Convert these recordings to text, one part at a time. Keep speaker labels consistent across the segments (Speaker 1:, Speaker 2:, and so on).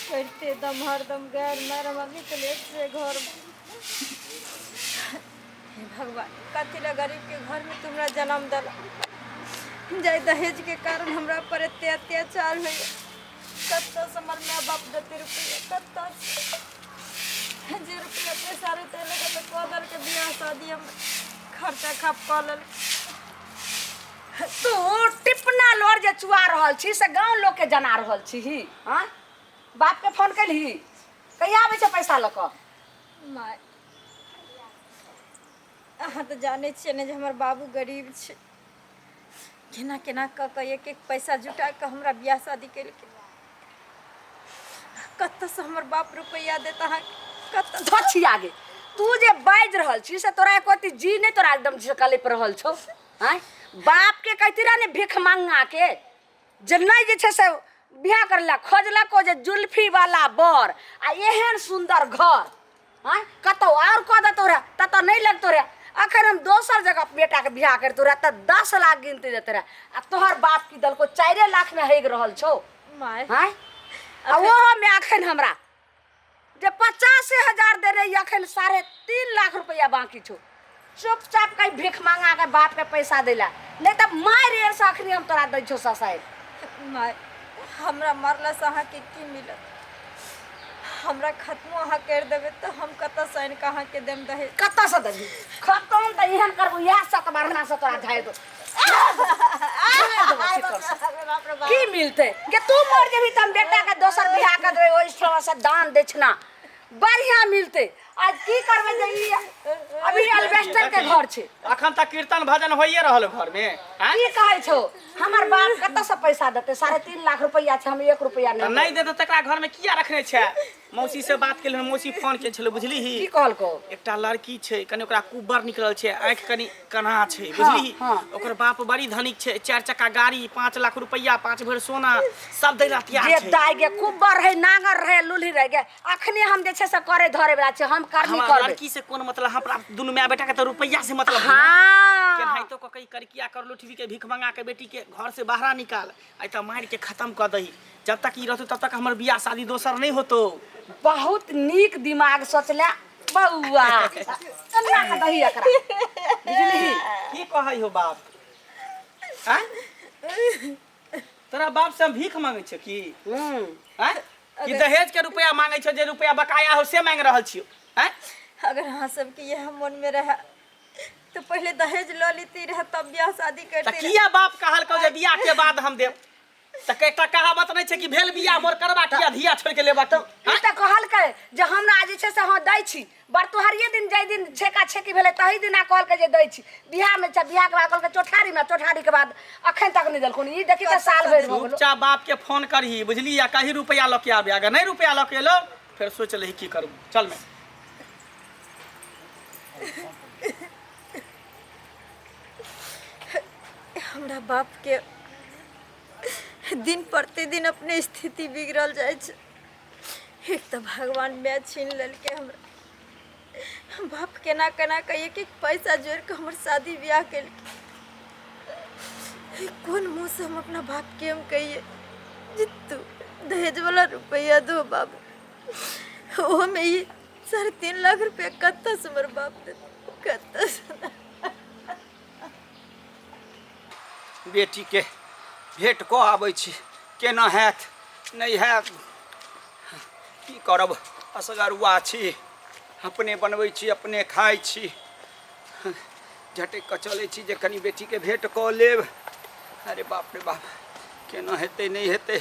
Speaker 1: करते दम हरदम गैर मेरा मम्मी के लेट से घर। हे भगवान, कथी ला गरीब के घर में तुमरा जन्म दला। जय दहेज के कारण हमरा पर एते अत्याचार है। कत्ता समर में बाप देते रुपया, कत्ता जे रुपया पैसा रहते लगे तो कदर के बियाह शादी हम खर्चा खप कलल।
Speaker 2: तू टिपना लोर जे चुआ रहल छी से गांव लोग के जना रहल छी ही। हां बाप के फोन कलही कहिया आबै छै पैसा ल क?
Speaker 1: माय अहाँ तो जाने छे ने जे हमर बाबू गरीब छे। केना केना क एक एक पैसा जुटा के हमरा बियाह शादी केलके। कत्ता से हमर बाप रुपया देता है कत्ता
Speaker 2: धछि आगे तू जे बाज रहल छी से तोरा एकोती जी ने तोरा एकदम झकले पर रहल छौ। हां बाप के कहतीरा ने भीख मांगा के जे नहीं जे छे से बियाह करला खोजला को जे जुल्फी वाला बर आ एहन सुंदर घर। हां कतो और क दे तोरा त नहीं लगतो रे। अखन हम दोसर जगह बेटा के बियाह करतो रे त 10 लाख गिनते देते रे आ तोहर बाप की दल को 4 लाख में हेग रहल छौ।
Speaker 1: माय
Speaker 2: हां आ वो में अखन हमरा जे 50,000 दे रही अखन 3.5 लाख रुपया बाकी छौ। चुपचाप कहीं भीख मांगा के बाप के पैसा देला नहीं त मार रे से अखनी हम तोरा दै छौ ससाई।
Speaker 1: माय हमरा मरला से अहाँ के की मिलत? हमरा खत्म अहाँ कर देबे तो हम कत्ता साइन कहाँ के देम दहेज?
Speaker 2: कत्ता से देबी खत्म त एहन करबो या सत बरना से तोरा धाय दो। की मिलते के तू मर जेबी त हम बेटा के दोसर बियाह कर देबे ओइ से दान दक्षिणा बढ़िया मिलते। आज की करबे जे अभी अल्बेस्टर के घर छे
Speaker 3: अखन तक कीर्तन भजन होइए रहल घर में।
Speaker 2: की कहै छौ हमर बाप कत्ता से पैसा देते? 3.5 लाख रुपया छे हम 1 रुपया
Speaker 3: नहीं देते तकरा घर में किया रखने छे? मौसी से बात केलिन मौसी फोन के छले बुझली ही
Speaker 2: की कहल को
Speaker 3: एकटा लड़की छे कने ओकरा कुब्बर निकलल छे आंख कनी कन्हा छे बुझली। ओकर बाप बड़ी धनिक छे 4 चक्का गाड़ी 5 लाख रुपया 5 भर सोना सब दै रतिया छे।
Speaker 2: जे दाई गे कुब्बर रहे नागर रहे लुली रहे गे अखनी हम जे छे से करे धरे वाला छे हम करनी करबे।
Speaker 3: लड़की से कोन मतलब हमरा दुनु माय बेटा के त रुपया से मतलब है।
Speaker 2: हां
Speaker 3: केनहाई तो कई करकिया कर लुठवी के भीख मंगा के बेटी के घर से बाहर निकाल आई त मार के खत्म कर दही। जब तक ई रहतो तब तक हमर बियाह शादी दोसर नहीं होतो।
Speaker 2: बहुत नीक दिमाग सोचले बउआ कन्ना के दही एकरा बुझली।
Speaker 3: की कहै हो बाप? हैं तोरा बाप से हम भीख मांगे छ की? हैं कि दहेज के रुपया मांगे छ जे रुपया बकाया हो से मांग रहल छियो? हैं
Speaker 1: अगर हाँ सब की यह मन में रहा तो पहले दहेज लो लेती रह तब बियाह शादी करते
Speaker 3: त किया बाप कहल को जे बियाह के बाद हम देब? त एकटा कहावत नहीं छे कि भेल बियाह मोर करबा किया धिया छोड़ के लेबा? तो
Speaker 2: ई त कहल के जे हमरा जे छे से हां दै छी बर तोहरिए दिन जै दिन छेका छेकी भेले तही दिन आ कहल के जे दै छी बियाह में छ बियाह के बाद कहल के चौठारी में चौठारी के बाद अखन तक नहीं देलकोन। ई देखि त साल भर हो गेलो।
Speaker 3: चुपचाप बाप के फोन करही बुझली या कहीं रुपया ल के आबे अगर नहीं रुपया ल के एलो फिर सोच लही की करू। चल मैं
Speaker 1: हमरा बाप के दिन प्रतिदिन अपने स्थिति बिगड़ल जाए छे। एक तो भगवान मैं छीन लेलके हमरा बाप केना केना के एक एक पैसा जोड़ के हमर शादी ब्याह केलके। कौन मुंह से हम अपना बाप के हम कहिए जितू दहेज वाला रुपया दो बाबू वो में ये 3.5 लाख रुपया कत्ता से हमर बाप दे कत्ता से।
Speaker 4: बेटी के भेंट कऽ आबै छी केना हैत नहीं हैत की करब असगरुआ छी अपने बनबै छी अपने खाइ छी झटक कऽ चलै छी जे कनी बेटी के भेंट कऽ लेब। अरे बाप रे बाप केना हेतै नहीं हेतै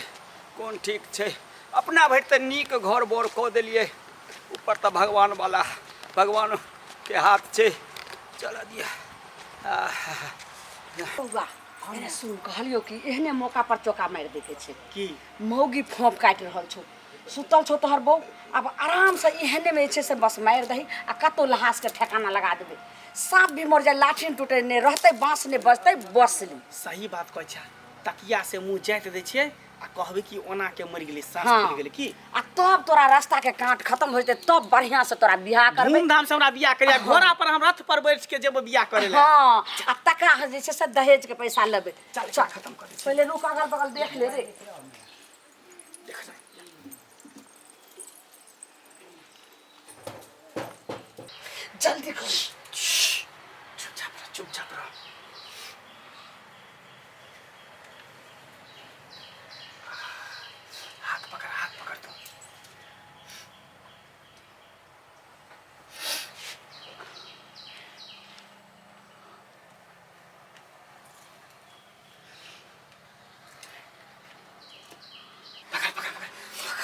Speaker 4: कोन ठीक छै अपना भरि तऽ नीक घर बर कऽ देलियै ऊपर तऽ भगवान वाला भगवान के हाथ छै चल दिया।
Speaker 2: बउआ हमने सुन कहलियो कि एहने मौका पर चौका मार देके छे
Speaker 3: की
Speaker 2: मौगी फोप काट रहल छौ सुतल छौ तोहर बहू अब आराम से एहने में छे से बस मार दही आ कतो लहास के ठेकाना लगा देबे। सांप भी मर जाए लाठी टूटे ने रहते बांस ने बजते बसली।
Speaker 3: सही बात कहै छ तकिया से मुंह जाइत दै छियै आ कहबे कि ओना के मर गेलै सांस
Speaker 2: हाँ।
Speaker 3: फूल गेलै की
Speaker 2: आ तब तोरा रास्ता के कांट खत्म हो जते तब बढ़िया से तोरा बियाह करबे।
Speaker 3: धूमधाम से हमरा बियाह करिया घोड़ा पर हम रथ पर बैठ के जेबो बियाह करे ले।
Speaker 2: हां आ तकरा जे छे से दहेज के पैसा लेबे।
Speaker 3: चल चल खत्म कर दे
Speaker 2: पहले रुक अगल बगल देख ले रे।
Speaker 3: देख
Speaker 2: जल्दी कर।
Speaker 3: चुपचाप रहो। हाथ पकड़ तू।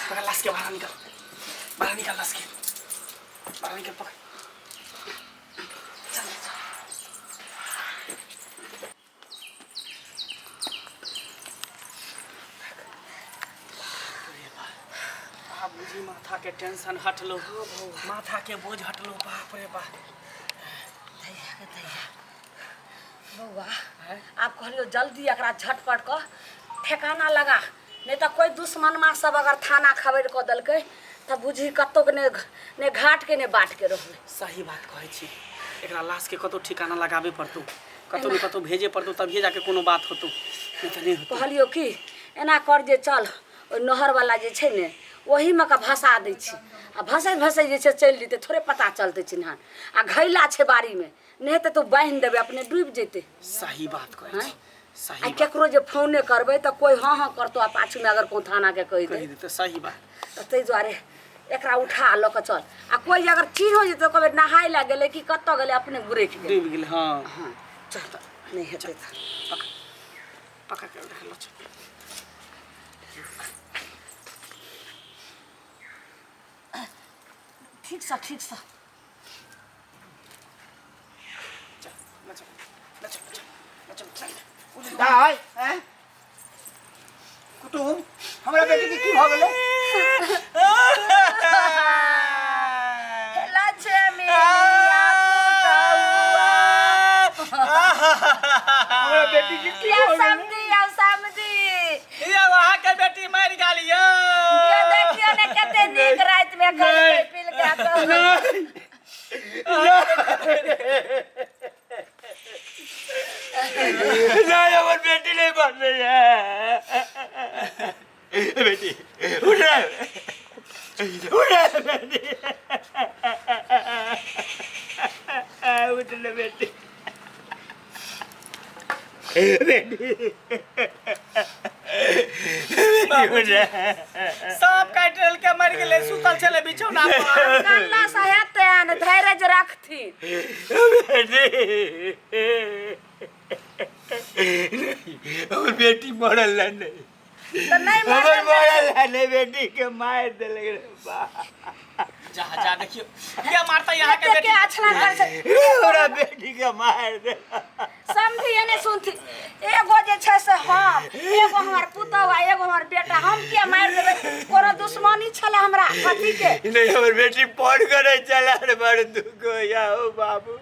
Speaker 3: पकड़ लाश के बाहर निकल लाश के बाहर निकल पकड़। बुझी माथा के टेंशन हटलो, माथा के बोझ हटलो। बाप रे बाप।
Speaker 2: बउआ आप कहलियो जल्दी एकरा झटपट क ठेकाना लगा, नहीं तो कोई दुश्मन माँ सब अगर थाना खबर क दलकै तब बुझी कतो के ने घाट के ने बाट के रहबै।
Speaker 3: सही बात कहै छी। एकरा लाश के कतो ठिकाना लगाबे पड़तौ, कतो न कतो भेजे पड़तौ, तभिए जाके कोनो बात होतौ। नहीं तो नहीं होतौ।
Speaker 2: कहलियो कि एना कर जे चल ओ नहर वाला जे छै ने वही में का भसा दै छी, आ भसै जे छै चल जेतै, थोड़े पता चलतै चिन्हान। आ घैला छै बाड़ी में, नहीं तो तू बांध देबे अपने डूब जेतै।
Speaker 3: सही बात कहै छी। सही
Speaker 2: आ
Speaker 3: बात।
Speaker 2: केकरो जे फोने करबै तो कोई हाँ हाँ करतो, आ पाछू में अगर को थाना के कहि दे
Speaker 3: दे तो सही बात।
Speaker 2: तो तै दुआरे एकरा उठा ल के चल। आ कोई अगर चिन्ह हो जेतै कहबै नहाय ला गेलै कि कत्तो गेलै अपने बुरेक गेलै।
Speaker 3: डूब गेल। हां
Speaker 2: हाँ चल नहीं हेतै त
Speaker 3: पकड़ के रख लो।
Speaker 2: ठीक सा ठीक सा।
Speaker 4: दाई हैं कुटुम हमरा बेटी के की भ गेलै?
Speaker 2: लक्ष्मी
Speaker 4: हमरा बेटी के की भ गेलै?
Speaker 2: या समझी
Speaker 3: ये वहां के बेटी मर गेली।
Speaker 2: ये देखियो ने कते नीक रात में खल पिल गया तो
Speaker 4: नहीं हमर बेटी नहीं बन रही है। बेटी उठ बेटी उठ ले बेटी।
Speaker 3: सांप काट के मर गेले, सुतल छले बिछौना पर।
Speaker 2: कल्ला सहायते न धैर्य रखथी।
Speaker 4: हमर बेटी मरल नहीं,
Speaker 2: तो नहीं
Speaker 4: हमर मरल नहीं, बेटी के मार देले रे बा।
Speaker 3: जा जा देखियो क्या मारता यहाँ के
Speaker 2: के
Speaker 3: बेटी।
Speaker 2: आछला कर से
Speaker 4: हमरा बेटी के मार दे।
Speaker 2: समझी ने सुनथी एगो जे छै से हम एगो हमर पुतवा एगो हमर बेटा, हम के मार देबै? कोनो दुश्मनी छले हमरा कथी के?
Speaker 4: नहीं हमर बेटी पढ़ करे चला रे बड़ दुख होया हो बाबू।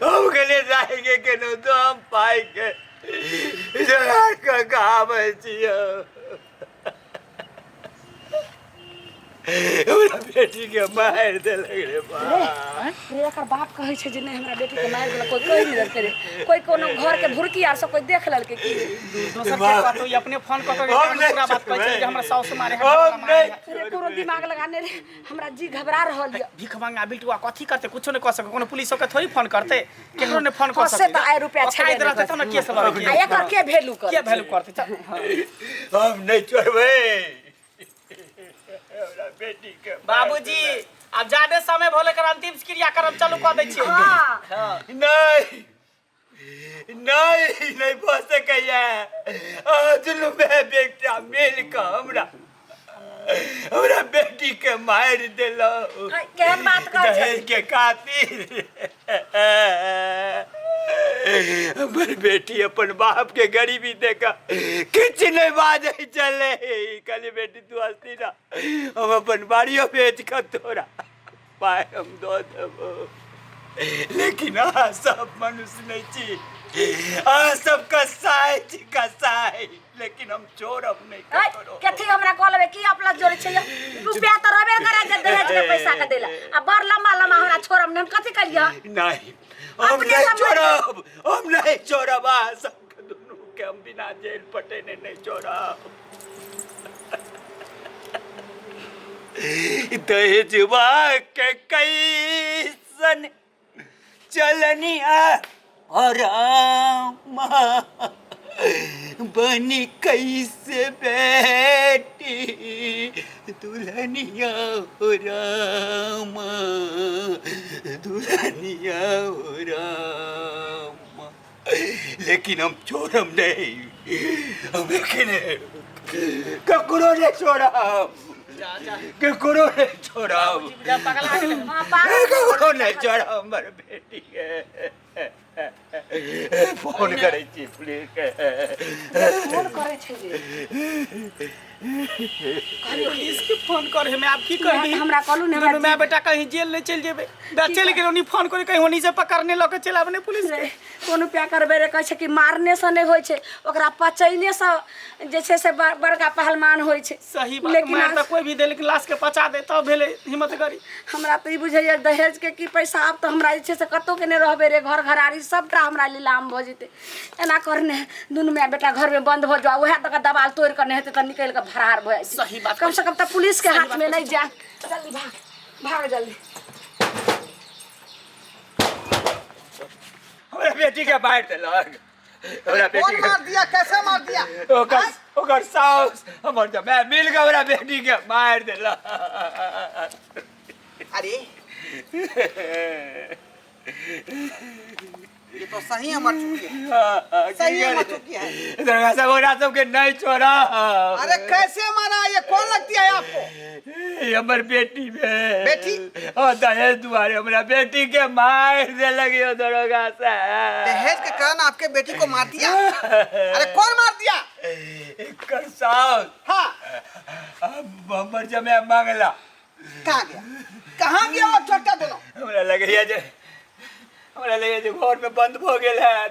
Speaker 4: हम गले जाएंगे केनो तो हम पाई के जरा का गावे छियो। हमरा बेटी के मार देलक रे बा।
Speaker 2: रे एकर बाप कहै छै जे नहीं हमरा बेटी के मार देलक, कोई कहि नहीं देलकै रे, कोई कोनो घर के भुरकी आर सब कोई देख लेलकै की?
Speaker 3: दोसर के कहतो ई अपने फोन करतो के पूरा बात कहै छै जे हमरा साउस मारे है।
Speaker 4: हम नहीं
Speaker 2: रे कोनो दिमाग लगाने रे, हमरा जी घबरा रहल ये।
Speaker 3: भीख मांगा बिल्टुआ कथी करते? कुछो नहीं कर सके। कोनो पुलिस के थोड़ी फोन करते, केकरो ने फोन कर
Speaker 2: फंसे
Speaker 3: सके।
Speaker 2: त आय रुपया छेबे
Speaker 3: छाई रहते त ना केस
Speaker 2: आ
Speaker 3: लगे।
Speaker 2: एकर के वैल्यू कर?
Speaker 3: के वैल्यू करते? चल
Speaker 4: हम नहीं छोड़बे हमरा बेटी के।
Speaker 3: बाबूजी अब ज्यादा समय भोले कर अंतिम क्रियाक्रम चालू कर दै छियै।
Speaker 2: हां
Speaker 4: नहीं नहीं नहीं हो सकैया। दुनू बेटा मिल के हमरा बेटी के मार देलो।
Speaker 2: केहन बात कहै छै?
Speaker 4: दहेज के खातिर हमर बेटी अपन बाप के गरीबी देखा किछ नहीं बाजे चले। कहली बेटी तू हंसती ना, हम अपन बाड़ियों बेच कर तोरा पाए हम दो देबो। लेकिन सब मनुष्य नहीं छी, सब कसाई छी कसाई, लेकिन हम चोर अब नहीं करो।
Speaker 2: कथी हमरा कह लेबे की अपना जोड़े छै? रुपया त रबे करा जे दहेज के पैसा के देला, आ बड़ लम्बा लम्बा हमरा छोड़म हम कथी करिया?
Speaker 4: नहीं हम नहीं छोड़ब, हम नहीं छोड़ब। सबके दोनों के हम बिना जेल पटेने नहीं छोड़ब। दहेजवा के कई सन चलनिया रामा बनी कैसे बेटी दुल्हनिया हो रामा दुल्हनिया हो रामा। लेकिन हम छोड़म नहीं, हम ककरो ने छोड़ा, ककरो ने छोड़ा, ककरो ने छोड़ा हमर बेटी के। फोन करे छी पुलिस के,
Speaker 2: फोन करे छै जे
Speaker 3: इसके फोन करे में आप की करबी?
Speaker 2: हमरा कहलू ने हमरा
Speaker 3: मैं बेटा कहीं जेल नहीं चल जेबे, बा चल गेल उनी फोन करे कहीं होनी से पकड़ने लके चलाबने पुलिस के।
Speaker 2: कोनो प्या करबे रे कहै छै कि मारने से नहीं होय छै, ओकरा पचैने से जे छै से बड़का पहलवान होय छै।
Speaker 3: सही बात, मार त कोई भी दे लेकिन लाश के पचा दे तब भेले हिम्मत करी।
Speaker 2: हमरा त ई बुझैया दहेज के की पैसा आब त हमरा जे छै से कतो के नहीं रहबे रे, घर घरारी सबटा हमरा लीलाम भ जेते। एना करने दुनू माय बेटा घर में बंद हो जाओ, वह तक दबाल तोड़ के नहीं हेते त निकल के फरार भ जाए।
Speaker 3: सही बात,
Speaker 2: कम से कम त पुलिस के हाथ में नहीं जा। जल्दी भाग, भाग जल्दी।
Speaker 4: हमरा बेटी के मार देलक, हमरा बेटी
Speaker 5: कौन मार दिया? कैसे मार दिया?
Speaker 4: ओकर साउस हमर जमाई मिल के हमरा बेटी के मार देलक।
Speaker 5: अरे ये तो सही है, मर चुकी है, सही है, मर चुकी है।
Speaker 4: दरगाह सब ओरा सबके नहीं छोड़ा।
Speaker 5: अरे कैसे मारा? ये कौन लगती है आपको?
Speaker 4: ये हमर बेटी में
Speaker 5: बेटी?
Speaker 4: और दहेज दुआरे हमरा बेटी के मार दे लगी दरोगा से।
Speaker 5: दहेज के कारण आपके बेटी को मार दिया? अरे कौन मार दिया?
Speaker 4: एकर साउस
Speaker 5: हाँ,
Speaker 4: हमर जमाई मांगला।
Speaker 5: कहाँ गया? कहाँ गया और छोटा दोनों?
Speaker 4: हमरा लगे जे घर में बंद हो गेल है।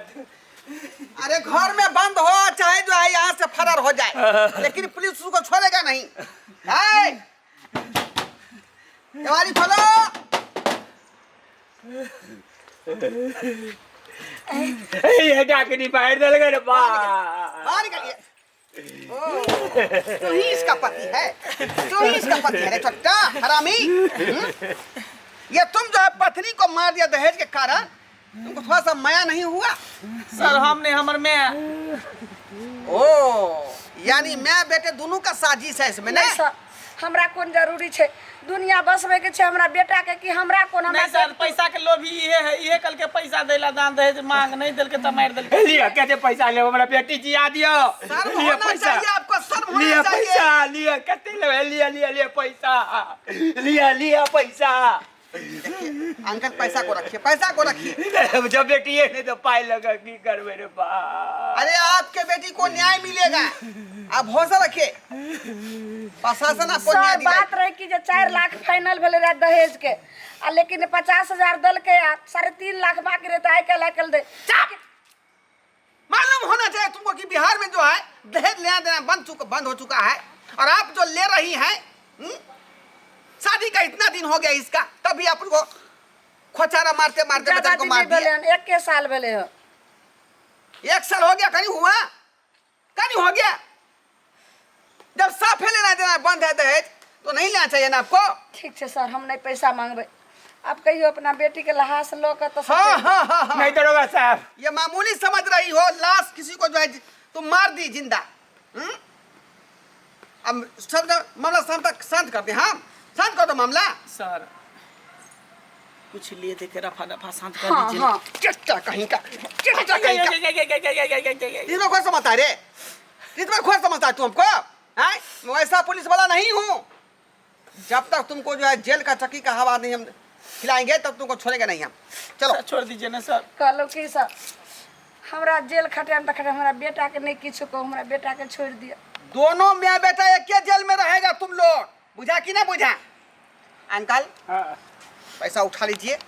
Speaker 5: अरे घर में बंद हो चाहे जो है यहाँ से फरार हो जाए, लेकिन पुलिस उसको छोड़ेगा नहीं। है दीवारी खोलो।
Speaker 4: ये डाकनी बाहर दे लगे रे बा।
Speaker 5: बाहर निकलिए। तू ही इसका पति है, तू ही इसका पति है रे छोटा हरामी। ये तुम जो है पत्नी को मार दिया दहेज के कारण, तुमको थोड़ा सा माया नहीं हुआ?
Speaker 3: सर हमने हमर में
Speaker 5: ओ यानी मैं बेटे दोनों का साजिश है इसमें
Speaker 2: नहीं
Speaker 5: नहीं?
Speaker 2: सर, हमरा कौन जरूरी छै दुनिया बसबे के छै हमरा बेटा के कि हमरा कौन? हमरा
Speaker 3: नहीं सर, पैसा के लोभी ये है, ये कल के पैसा देला दान दहेज मांग नहीं देल के त मार देल के।
Speaker 4: लिया कहते पैसा ले हमरा बेटी जिया दियो।
Speaker 5: शर्म
Speaker 4: लिया
Speaker 5: होना
Speaker 4: पैसा,
Speaker 5: चाहिए आपको, शर्म
Speaker 4: लिया
Speaker 5: होना चाहिए।
Speaker 4: पैसा, लिया कहते ले लिया लिया लिया पैसा, लिया पैसा।
Speaker 5: अंकल पैसा को रखिए, पैसा को रखिए।
Speaker 4: जब बेटी है नहीं तो पाई लगा की करबे रे बा।
Speaker 5: अरे आपके बेटी को न्याय मिलेगा, आप हौसला रखिए। प्रशासन आपको न्याय
Speaker 2: सर
Speaker 5: दिलाएगा।
Speaker 2: बात रहे कि जे 4 लाख फाइनल भेले रहे दहेज के, आ लेकिन 50,000 दल के 3.5 लाख बाकी रहता है। कल दे
Speaker 5: मालूम होना चाहिए तुमको कि बिहार में जो है दहेज लेना देना बंद हो चुका है, और आप जो ले रही हैं, शादी का इतना दिन हो गया इसका, तभी आप उनको खोचारा मारते मारते बच्चे को मार दिया।
Speaker 2: 1 साल भेले हो।
Speaker 5: 1 साल हो गया? कहीं हुआ? कहीं हो गया? जब साफ लेना देना बंद है दहेज तो नहीं लेना चाहिए ना आपको?
Speaker 2: ठीक है सर, हम नहीं पैसा मांगबे। आप कहियो अपना बेटी के लहास लो के तो
Speaker 5: हाँ।
Speaker 4: नहीं दरोगा साहब,
Speaker 5: ये मामूली समझ रही हो, लाश किसी को जो है तुम मार दी जिंदा। अब सब मामला शांत कर दे। हाँ शांत कर दो मामला।
Speaker 3: सर कुछ लिए थे के रफा दफा शांत कर
Speaker 2: हाँ
Speaker 3: दीजिए।
Speaker 2: हाँ
Speaker 5: चट्टा कहीं का, चट्टा कहीं का। इसमें खोज समझता है रे, इसमें खोज समझता है तू हमको? हैं? मैं वैसा पुलिस वाला नहीं हूँ। जब तक तुमको जो है जेल का चक्की का हवा नहीं हम खिलाएंगे तब तुमको छोड़ेगा नहीं हम। चलो
Speaker 3: सर छोड़ दीजिए ना सर।
Speaker 2: कहलो कि सर हमरा जेल खटाम त खटाम, हमरा बेटा के नहीं किछु को, हमरा बेटा के छोड़ दिया।
Speaker 5: दोनों मियाँ बेटा एक के जेल में रहेगा तुम लोग, बुझा कि ना बुझा? अंकल पैसा उठा लीजिए,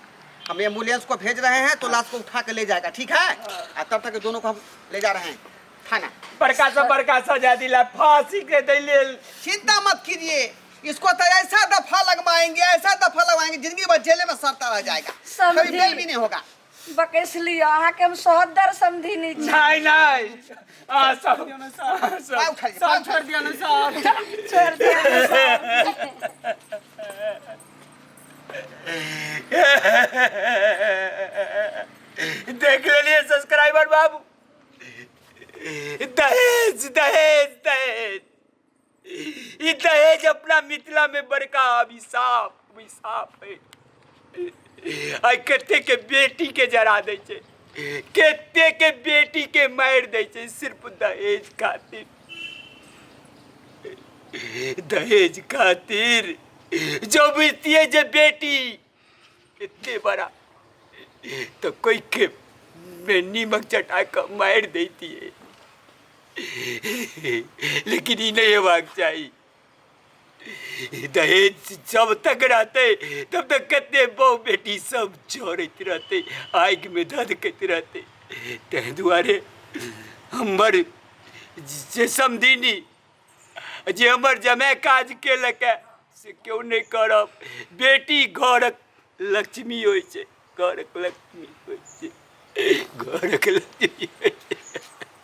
Speaker 5: हम एम्बुलेंस को भेज रहे हैं तो लाश को उठा के ले जाएगा, ठीक है? और तब तक दोनों को हम ले जा रहे हैं थाना।
Speaker 4: बड़का सजा दिला, फांसी के दिले।
Speaker 5: चिंता मत कीजिए, इसको तो ऐसा दफा लगवाएंगे जिंदगी भर जेल में सड़ता रह जाएगा,
Speaker 2: समझी।
Speaker 5: कभी बेल भी नहीं होगा।
Speaker 2: बकैस लिया अहाँ के हम सोहदर समझी नहीं छी।
Speaker 4: नहीं सब
Speaker 5: पाँव उठा लीजिए,
Speaker 3: सर छोड़ दिया ना सर।
Speaker 2: छोड़ दिया सर।
Speaker 4: देख लिए सब्सक्राइबर बाबू, दहेज दहेज दहेज, ई दहेज अपना मिथिला में बड़का अभिशाप अभिशाप है। आई कते के बेटी के जरा दे छे, कते के बेटी के मार दे छे सिर्फ दहेज खातिर। दहेज खातिर जो बीती है जे बेटी इतने बड़ा तो कोई के में नीमक चटा कर मार देती है, लेकिन ही नहीं हेबाक चाहिए। दहेज जब तक रहते तब तक कते बहु बेटी सब चोरत रहते, आग में धधकत रहते। ते दुआरे हमर जे समधिनी जे हमर जमे काज केलक से क्यों नहीं करब। बेटी घरक लक्ष्मी होइ छै, घरक लक्ष्मी होइ छै, घरक लक्ष्मी।